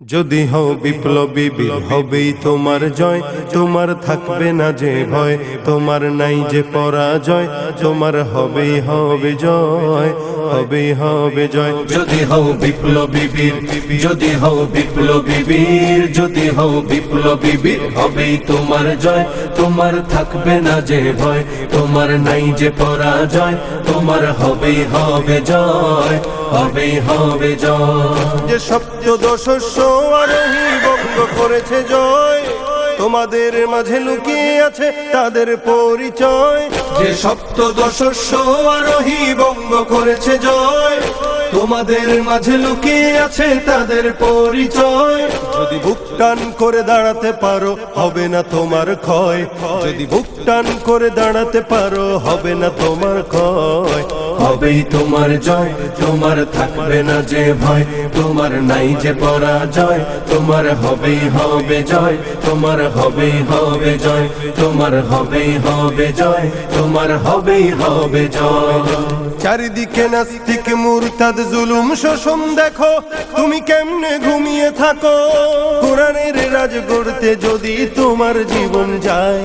যদি হও বিপ্লবী বীর হবেই তোমার জয়, তোমার থাকবে না যে ভয়, তোমার নাই যে পরাজয়, তোমার হবেই হবে জয়, হবেই হবে জয়। যদি হও বিপ্লবী বীর, যদি হও বিপ্লবী বীর, যদি হও বিপ্লবী বীর, হবেই তোমার জয়, তোমার থাকবে না যে ভয়, তোমার নাই যে পরাজয়, তোমার হবেই হবে জয়, হবেই হবে জয়। যে সপ্তদশস্য আরোহী বঙ্গ করেছে জয়, তোমাদের মাঝে লুকিয়ে আছে তাদের পরিচয়। যে সপ্তদশস্য আরোহী বঙ্গ করেছে জয়, তোমাদের মাঝে লুকিয়ে আছে তাদের পরিচয়। যদি বুক টান করে দাঁড়াতে পারো হবে না তোমার ক্ষয়, যদি বুক টান করে দাঁড়াতে পারো হবে না তোমার ক্ষয়, হবেই তোমার জয়, তোমার থাকবে না যে ভয়, তোমার নাই যে পরাজয়, তোমার হবেই হবে জয়, তোমার হবেই হবে জয়, তোমার হবেই হবে জয়, তোমার হবেই হবে জয়। চারিদিকে নাস্তিক মুরতাদ জুলুম শোষণ দেখো, তুমি কেমনে ঘুমিয়ে থাকো। কোরআনের রাজ গড়তে যদি তোমার জীবন যায়,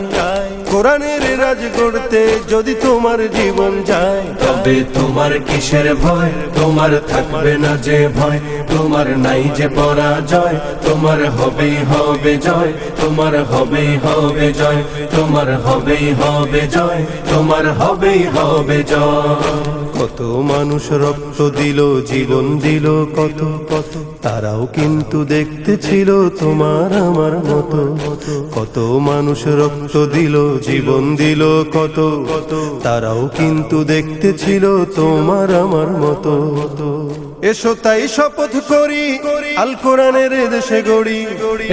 কোরআনের রাজ গড়তে যদি তোমার জীবন যায়, তবে তোমার কিসের ভয়, তোমার থাকবে না যে ভয়, তোমার নাই যে পরাজয়, তোমার হবেই হবে জয়, তোমার হবেই হবে জয়, তোমার হবেই হবে জয়, তোমার হবেই হবে জয়। কত মানুষ রক্ত দিল জীবন দিল কত কত, তারাও কিন্তু দেখতে ছিল তোমার আমার মতো। কত মানুষ রক্ত দিল জীবন দিল কত কত, তারাও কিন্তু দেখতে ছিল তোমার আমার মতো। এসো তাই শপথ করি আল কোরআনের দেশে গড়ি,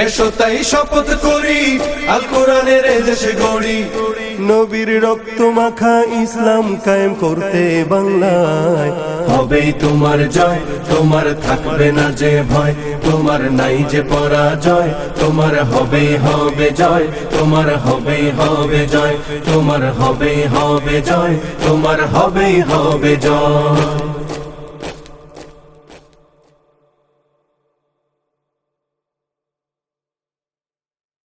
এসো তাই শপথ করি আল কোরআনের দেশে গড়ি, নবীর রক্ত মাখা ইসলাম কায়েম করতে বাংলায়। হবেই তোমার জয়, তোমার থাকবে না যে ভয়, তোমার নাই যে পরাজয়, তোমার হবেই হবে জয়, তোমার হবেই হবে জয়, তোমার হবেই হবে জয়, তোমার হবেই হবে জয়।